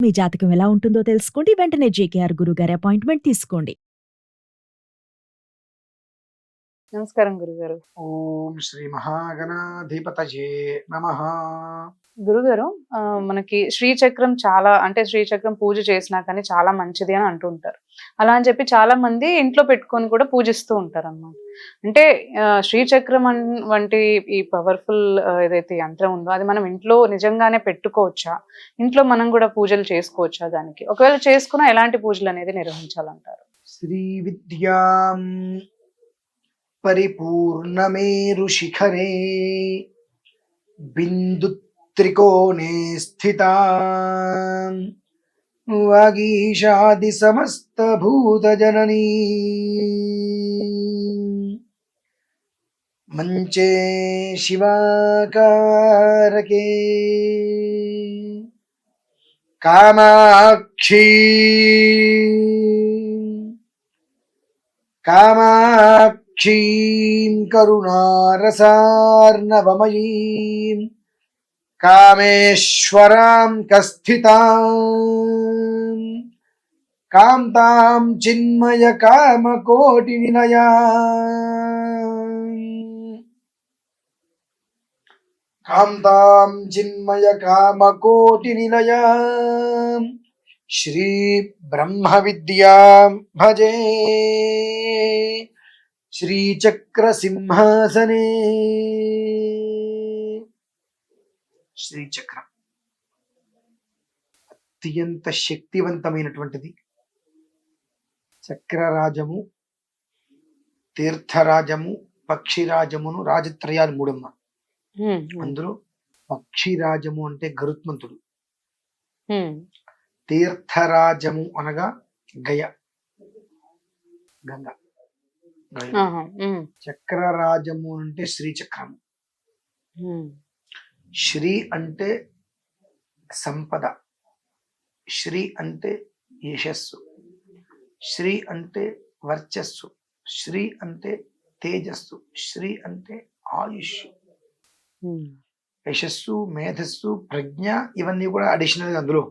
మీ జాతకం ఎలా ఉంటుందో తెలుసుకోండి. వెంటనే జేకేఆర్ గురుగారి అపాయింట్మెంట్ తీసుకోండి. నమస్కారం గురుగారు. ఓం శ్రీ మహాగణాధిపతయే నమః. గురుగారు, మనకి శ్రీచక్రం చాలా అంటే శ్రీచక్రం పూజ చేసినా కానీ చాలా మంచిది అని అంటుంటారు. అలా అని చెప్పి చాలా మంది ఇంట్లో పెట్టుకొని కూడా పూజిస్తూ ఉంటారన్నమాట. అంటే శ్రీచక్రం వంటి ఈ పవర్ఫుల్ ఏదైతే యంత్రం ఉందో అది మనం ఇంట్లో నిజంగానే పెట్టుకోవచ్చా? ఇంట్లో మనం కూడా పూజలు చేసుకోవచ్చా దానికి? ఒకవేళ చేసుకున్నా ఎలాంటి పూజలు అనేది నిర్వహించాలంటారు? శ్రీ విద్యాం పరిపూర్ణమేరు శిఖరే బిందు త్రికోణే స్థితా వాగీషాది సమస్త భూత జననీ మంచే శివాకారకే కామాక్షి కామాక్షీం కరుణారసార్ణవమయీం కామేశ్వరాం కస్థితాం కాంతాం చిన్మయ కామకోటి నిలయాం కాంతాం చిన్మయ కామకోటి నిలయాం శ్రీ బ్రహ్మ విద్యాం భజే శ్రీచక్ర సింహాసనే. శ్రీచక్రం అత్యంత శక్తివంతమైనటువంటిది. చక్రరాజము, తీర్థరాజము, పక్షిరాజమును రాజత్రయాలు మూడమ్మ. అందులో పక్షిరాజము అంటే గరుత్మంతుడు, తీర్థరాజము అనగా గయ గంగ, చక్రరాజము అంటే శ్రీచక్రము. శ్రీ అంటే సంపద, శ్రీ అంటే యశస్సు, శ్రీ అంటే వర్చస్సు, శ్రీ అంటే తేజస్సు, శ్రీ అంటే ఆయుష్. యశస్సు, మేధస్సు, ప్రజ్ఞ ఇవన్నీ కూడా అడిషనల్. అందులో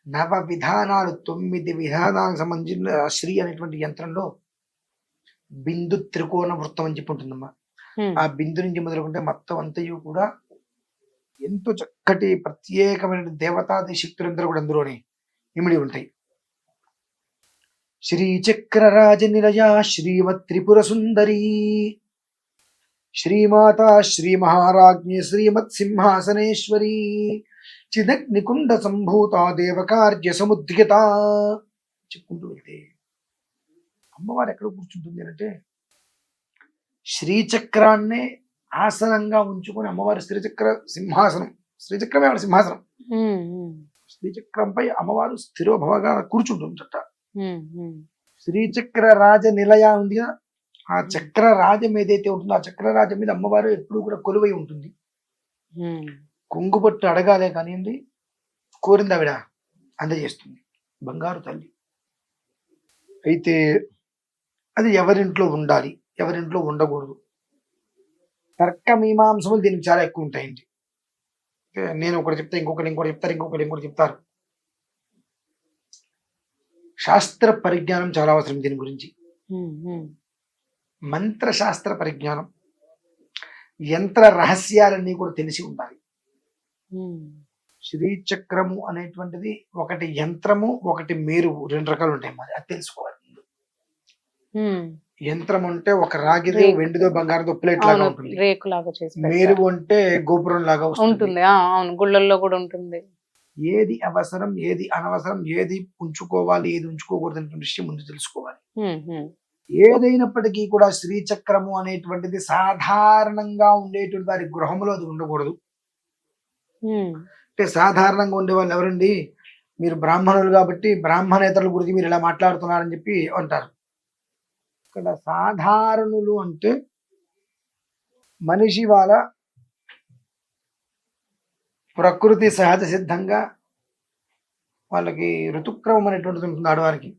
నవ విధానాలు, 9 విధానాలకు సంబంధించిన శ్రీ అనేటువంటి యంత్రంలో బిందు త్రికోణ వృత్తం అని చెప్పి ఉంటుందమ్మా. ఆ బిందు నుంచి మొదలుకుంటే మొత్తం అంతయు కూడా ఎంతో చక్కటి ప్రత్యేకమైన దేవతాది శక్తులందరూ కూడా అందులోనే ఇమిడి ఉంటాయి. శ్రీచక్రరాజ నిలయ శ్రీమత్ త్రిపుర సుందరి శ్రీమాత శ్రీ మహారాజ్ఞి శ్రీమత్ సింహాసనేశ్వరి చిదగ్నికుండ సంభూత దేవకార్య సముద్యత చెప్పుకుంటూ వెళ్తే అమ్మవారు ఎక్కడ కూర్చుంటుంది అంటే శ్రీచక్రాన్నే ఆసనంగా ఉంచుకొని అమ్మవారి శ్రీచక్ర సింహాసనం, శ్రీచక్రమే ఆవిడ సింహాసనం, శ్రీచక్రంపై అమ్మవారు స్థిరోభవగా కూర్చుంటుందట. శ్రీచక్ర రాజ నిలయ ఉంది కదా, ఆ చక్ర రాజం ఏదైతే ఉంటుందో ఆ చక్ర రాజం మీద అమ్మవారు ఎప్పుడు కూడా కొలువై ఉంటుంది. కుంగుపట్టు అడగాలే కానివ్వండి, కోరింది ఆవిడ అందజేస్తుంది. బంగారు తల్లి. అయితే అది ఎవరింట్లో ఉండాలి, ఎవరింట్లో ఉండకూడదు, తర్క మీమాంసములు దీనికి చాలా ఎక్కువ ఉంటాయండి. నేను ఒకటి చెప్తా, ఇంకొకటి చెప్తారు, ఇంకొకటి చెప్తారు. శాస్త్ర పరిజ్ఞానం చాలా అవసరం దీని గురించి. మంత్రశాస్త్ర పరిజ్ఞానం, యంత్ర రహస్యాలన్నీ కూడా తెలిసి ఉండాలి. శ్రీచక్రము అనేటువంటిది ఒకటి యంత్రము, ఒకటి మేరువు, 2 రకాలు ఉంటాయి. మరి అది తెలుసుకోవాలి. యంత్రం అంటే ఒక రాగిదో, వెండిదో, బంగారంతో ప్లేట్ లాగా ఉంటుంది. మేరువు అంటే గోపురం లాగా ఉంటుంది. గుళ్ళల్లో కూడా ఉంటుంది. ఏది అవసరం, ఏది అనవసరం, ఏది ఉంచుకోవాలి, ఏది ఉంచుకోకూడదు అనే విషయం ముందు తెలుసుకోవాలి. ఏదైనప్పటికీ కూడా శ్రీచక్రము అనేటువంటిది సాధారణంగా ఉండేటువంటి వారి గృహంలో అది ఉండకూడదు. అంటే సాధారణంగా ఉండే వాళ్ళు ఎవరండి, మీరు బ్రాహ్మణులు కాబట్టి బ్రాహ్మణేతరుల గురించి మీరు ఇలా మాట్లాడుతున్నారని చెప్పి అంటారు. ఇక్కడ సాధారణులు అంటే మనిషి వాళ్ళ ప్రకృతి సహజ సిద్ధంగా వాళ్ళకి ఋతుక్రమం అనేటువంటిది ఉంటుంది ఆడవారికి.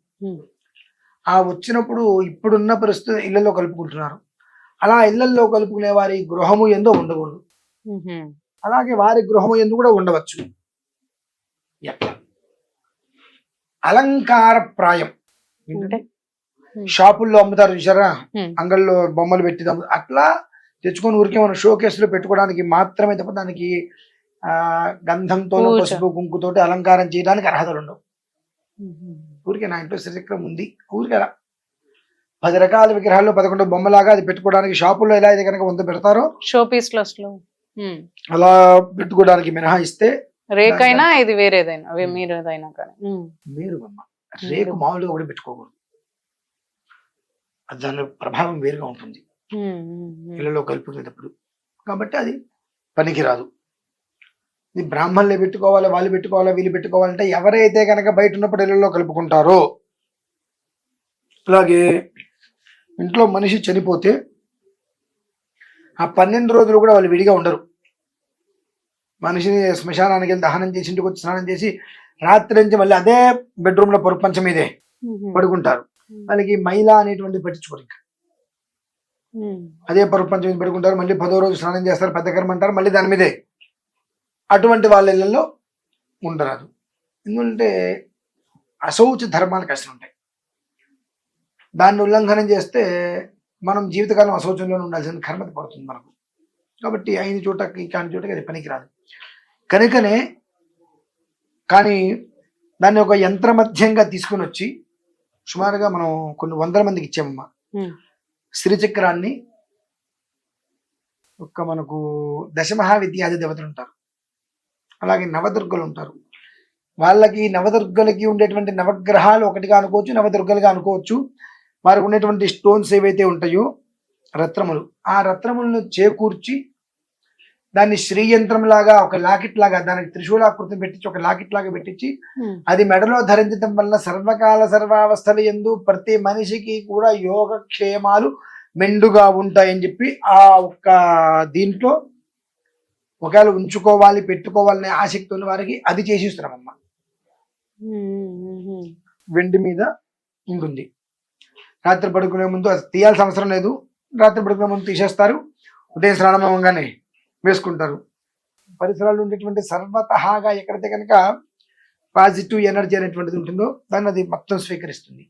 ఆ వచ్చినప్పుడు ఇప్పుడున్న పరిస్థితి ఇళ్లలో కలుపుకుంటున్నారు. అలా ఇళ్లలో కలుపుకునే వారి గృహము ఎందో ఉండకూడదు. అలాగే వారి గృహము ఎందు కూడా ఉండవచ్చు. ఎట్లా అలంకార ప్రాయం అంటే షాపుల్లో అమ్ముతారు చూసారా, Hmm. అంగల్లో బొమ్మలు పెట్టి అట్లా తెచ్చుకొని ఊరికే మనం షో కేసులో పెట్టుకోవడానికి మాత్రమే తప్ప దానికి గంధంతో పూజ. పసుపు కుంకుతోటి అలంకారం చేయడానికి అర్హతలు ఉండవు. ఊరికే నా ఇంట్లో శ్రీచక్రం ఉంది ఊరికే అలా 10 రకాల విగ్రహాల్లో 11 బొమ్మలాగా అది పెట్టుకోవడానికి షాపుల్లో ఎలా అయితే కనుక 100 పెడతారో షో పీస్ లో అలా పెట్టుకోవడానికి మినహాయిస్తే రేక్ అయినా ఇది వేరేదైనా మీరేదైనా కానీ మీరు రేకు మామూలుగా కూడా పెట్టుకోకూడదు, అది దాని ప్రభావం వేరుగా ఉంటుంది ఇళ్ళలో కలుపుకునేటప్పుడు, కాబట్టి అది పనికిరాదు. ఇది బ్రాహ్మణులే పెట్టుకోవాలి, వాళ్ళు పెట్టుకోవాలి, వీళ్ళు పెట్టుకోవాలంటే ఎవరైతే కనుక బయట ఉన్నప్పుడు ఇళ్ళలో కలుపుకుంటారో. అలాగే ఇంట్లో మనిషి చనిపోతే ఆ 12 రోజులు కూడా వాళ్ళు విడిగా ఉండరు. మనిషిని శ్మశానానికి వెళ్ళి దహనం చేసి ఇంటికి వచ్చి స్నానం చేసి రాత్రి నుంచి మళ్ళీ అదే బెడ్రూమ్ లో పరుపంచం మీదే పడుకుంటారు. వాళ్ళకి మైలా అనేటువంటి పట్టించుకోరు, ఇంకా అదే పరుపంచం మీద పడుకుంటారు. మళ్ళీ 10వ రోజు స్నానం చేస్తారు, పెద్ద కర్మ అంటారు, మళ్ళీ దాని మీదే. అటువంటి వాళ్ళ ఇళ్లలో ఉండరాదు. ఎందుకంటే అశౌచ ధర్మాలు కష్టం ఉంటాయి, దాన్ని ఉల్లంఘనం చేస్తే మనం జీవితకాలం అశౌచంలో ఉండాల్సిన కర్మతి పడుతుంది మనకు. కాబట్టి అయిన చోటకి కాని చోటకి అది పనికిరాదు. కనుకనే కానీ దాన్ని ఒక యంత్రమధ్యంగా తీసుకుని వచ్చి సుమారుగా మనం కొన్ని 100 మందికి ఇచ్చామమ్మా. శ్రీచక్రాన్ని ఒక మనకు దశమహావిద్యాది దేవతలు ఉంటారు, అలాగే నవదుర్గలు ఉంటారు. వాళ్ళకి నవదుర్గలకి ఉండేటువంటి నవగ్రహాలు ఒకటిగా అనుకోవచ్చు, నవదుర్గలుగా అనుకోవచ్చు. వారికి ఉండేటువంటి స్టోన్స్ ఏవైతే ఉంటాయో రత్నములు, ఆ రత్నములను చేకూర్చి దాన్ని శ్రీయంత్రం లాగా ఒక లాకెట్ లాగా దానికి త్రిశూలాకృతిని పెట్టించి ఒక లాకెట్ లాగా పెట్టించి అది మెడలో ధరించడం వల్ల సర్వకాల సర్వావస్థల యందు ప్రతి మనిషికి కూడా యోగక్షేమాలు మెండుగా ఉంటాయని చెప్పి ఆ ఒక్క దీంట్లో ఒకవేళ ఉంచుకోవాలి పెట్టుకోవాలనే ఆసక్తి ఉన్న వారికి అది చేసిస్తున్నామమ్మ. వెండి మీద ఉంటుంది. రాత్రి పడుకునే ముందు అది తీయాల్సిన అవసరం లేదు, రాత్రి పడుకునే ముందు తీసేస్తారు, ఉదయం స్నానం అవ్వగానే వేసుకుంటారు. పరిసరాలు ఉండేటువంటి సర్వతహాగా ఎక్కడైతే కనుక పాజిటివ్ ఎనర్జీ అనేటువంటిది ఉంటుందో దాన్ని అది మొత్తం స్వీకరిస్తుంది.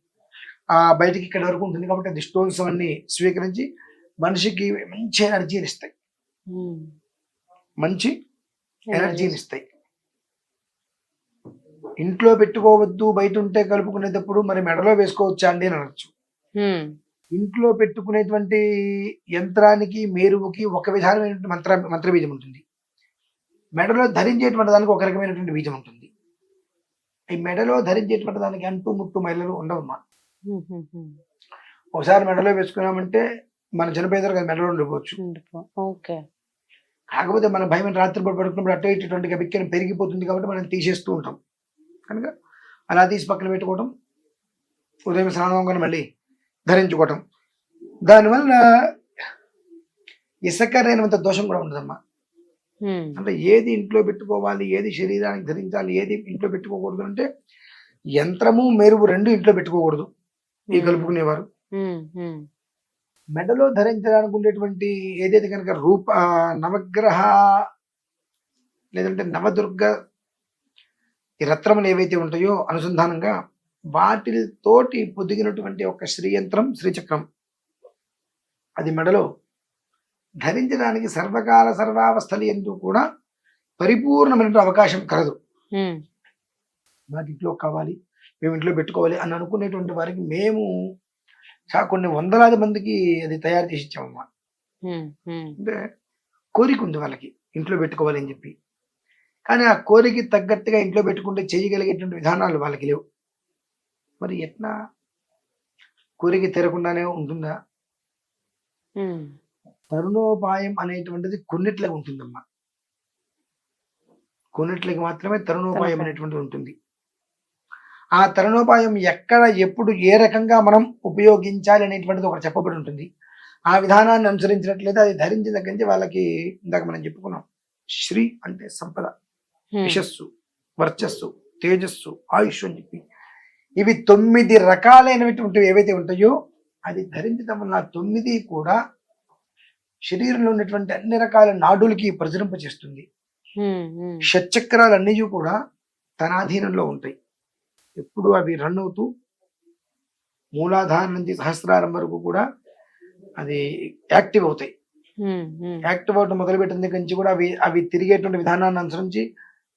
బయటికి ఇక్కడ వరకు ఉంటుంది కాబట్టి అది స్టోన్స్ అన్ని స్వీకరించి మనిషికి మంచి ఎనర్జీని ఇస్తాయి, మంచి ఎనర్జీని ఇస్తాయి. ఇంట్లో పెట్టుకోవద్దు, బయట ఉంటే కలుపుకునేటప్పుడు మరి మెడలో వేసుకోవచ్చా అండి అని అనొచ్చు. ఇంట్లో పెట్టుకునేటువంటి యంత్రానికి మేరువుకి ఒక విధానమైనటువంటి మంత్ర బీజం ఉంటుంది, మెడలో ధరించేటువంటి దానికి ఒక రకమైనటువంటి బీజం ఉంటుంది. ఈ మెడలో ధరించేటువంటి దానికి అంటూ ముట్టు మైలలు ఉండవమ్మా. ఒకసారి మెడలో వేసుకున్నామంటే మన చనిపోయేదారు కదా మెడలో ఉండిపోవచ్చు. కాకపోతే మన భయం రాత్రి పడుకున్నప్పుడు అటు ఇటువంటి బిక్కని పెరిగిపోతుంది కాబట్టి మనం తీసేస్తూ ఉంటాం. కనుక అలా తీసి పక్కన పెట్టుకోవటం, ఉదయం స్నానం మళ్ళీ ధరించుకోవటం, దానివల్ల ఇసకరైనంత దోషం కూడా ఉండదమ్మా. అంటే ఏది ఇంట్లో పెట్టుకోవాలి, ఏది శరీరానికి ధరించాలి, ఏది ఇంట్లో పెట్టుకోకూడదు అంటే యంత్రము మెరుగు రెండు ఇంట్లో పెట్టుకోకూడదు ఈ కలుపుకునేవారు. మెడలో ధరించడానికి ఉండేటువంటి ఏదైతే కనుక నవగ్రహ లేదంటే నవదుర్గ ఈ రత్నములు ఏవైతే ఉంటాయో అనుసంధానంగా వాటితోటి పొదిగినటువంటి ఒక శ్రీయంత్రం శ్రీచక్రం అది మెడలో ధరించడానికి సర్వకాల సర్వావస్థలు ఎందు కూడా పరిపూర్ణమైన అవకాశం కలదు. నాకు ఇంట్లో కావాలి, మేము ఇంట్లో పెట్టుకోవాలి అని అనుకునేటువంటి వారికి మేము కొన్ని వందలాది మందికి అది తయారు చేసి ఇచ్చామమ్మా. అంటే కోరిక ఉంది వాళ్ళకి ఇంట్లో పెట్టుకోవాలి అని చెప్పి, కానీ ఆ కోరిక తగ్గట్టుగా ఇంట్లో పెట్టుకుంటే చేయగలిగేటువంటి విధానాలు వాళ్ళకి లేవు. మరి ఎట్లా కోరిక తీరకుండానే ఉంటుందా? తరుణోపాయం అనేటువంటిది కొన్నిట్లకి ఉంటుందమ్మా, కొన్నిట్లకి మాత్రమే తరుణోపాయం అనేటువంటిది ఉంటుంది. ఆ తరుణోపాయం ఎక్కడ ఎప్పుడు ఏ రకంగా మనం ఉపయోగించాలి అనేటువంటిది ఒకటి చెప్పబడి ఉంటుంది. ఆ విధానాన్ని అనుసరించినట్లయితే అది ధరించిన దగ్గర నుంచి వాళ్ళకి ఇందాక మనం చెప్పుకున్నాం, శ్రీ అంటే సంపద, యశస్సు, వర్చస్సు, తేజస్సు, ఆయుష్ అని చెప్పి ఇవి 9 రకాలైనటువంటివి ఏవైతే ఉంటాయో అది ధరించడం వల్ల 9 కూడా శరీరంలో ఉన్నటువంటి అన్ని రకాల నాడులకి ప్రచురింపచేస్తుంది. షట్చక్రాలన్నీ కూడా తన అధీనంలో ఉంటాయి. ఎప్పుడు అవి రన్ అవుతూ మూలాధారం నుంచి సహస్రారం వరకు కూడా అది యాక్టివ్ అవుతాయి. యాక్టివ్ అవటం మొదలుపెట్టిన దగ్గర నుంచి కూడా అవి అవి తిరిగేటువంటి విధానాన్ని అనుసరించి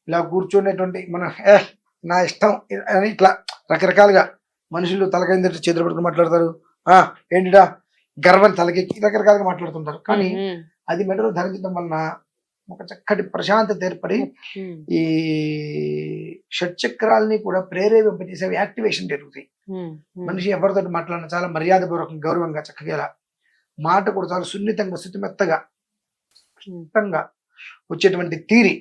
ఇలా కూర్చునేటువంటి మన నా ఇష్టం అని ఇట్లా రకరకాలుగా మనుషులు తలకైన చేతులు పట్టుకుని మాట్లాడతారు. ఏంటిడా గర్వం తలకెక్కి రకరకాలుగా మాట్లాడుతుంటారు. కానీ అది మెడలో ధరించడం వలన ఒక చక్కటి ప్రశాంతత ఏర్పడి ఈ షట్చక్రాలని కూడా ప్రేరేపింపజేసేవి యాక్టివేషన్ జరుగుతాయి. మనిషి ఎవరితో మాట్లాడినా చాలా మర్యాదపూర్వకంగా గౌరవంగా చక్కగా ఇలా మాట కూడా చాలా సున్నితంగా శుతిమెత్తగా వచ్చేటువంటి తీరి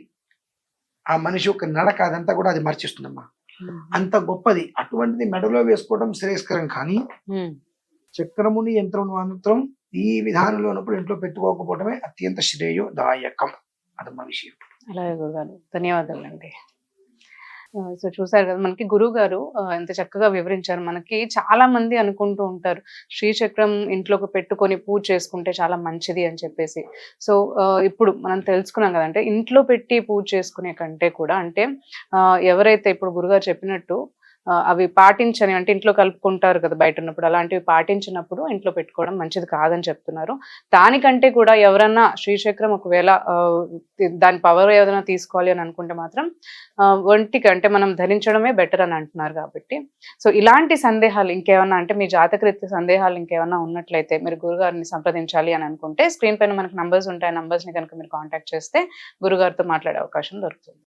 ఆ మనిషి యొక్క నడక అదంతా కూడా అది మర్చిస్తుందమ్మా. అంత గొప్పది. అటువంటిది మెడలో వేసుకోవడం శ్రేయస్కరం. కానీ చక్రముని యంత్రం మాత్రం ఈ విధానంలో ఉన్నప్పుడు ఇంట్లో పెట్టుకోకపోవడమే అత్యంత శ్రేయోదాయకం. అదమ్మా విషయం. అలాగే గురుగారు, ధన్యవాదాలండి. సో చూసారు కదా మనకి గురువు గారు ఎంత చక్కగా వివరించారు. మనకి చాలా మంది అనుకుంటూ ఉంటారు శ్రీచక్రం ఇంట్లోకి పెట్టుకొని పూజ చేసుకుంటే చాలా మంచిది అని చెప్పేసి. సో ఇప్పుడు మనం తెలుసుకున్నాం కదా, అంటే ఇంట్లో పెట్టి పూజ చేసుకునే కంటే కూడా అంటే ఎవరైతే ఇప్పుడు గురుగారు చెప్పినట్టు అవి పాటించని, అంటే ఇంట్లో కలుపుకుంటారు కదా బయట ఉన్నప్పుడు, అలాంటివి పాటించినప్పుడు ఇంట్లో పెట్టుకోవడం మంచిది కాదని చెప్తున్నారు. దానికంటే కూడా ఎవరన్నా శ్రీచక్రం ఒకవేళ దాని పవర్ ఏదైనా తీసుకోవాలి అని అనుకుంటే మాత్రం ఒంటికి అంటే మనం ధరించడమే బెటర్ అని అంటున్నారు. కాబట్టి సో ఇలాంటి సందేహాలు ఇంకేమన్నా, అంటే మీ జాతకరీత్యా సందేహాలు ఇంకేమన్నా ఉన్నట్లయితే మీరు గురుగారిని సంప్రదించాలి అని అనుకుంటే స్క్రీన్ పైన మనకు నంబర్స్ ఉంటాయి. నంబర్స్ని కనుక మీరు కాంటాక్ట్ చేస్తే గురుగారితో మాట్లాడే అవకాశం దొరుకుతుంది.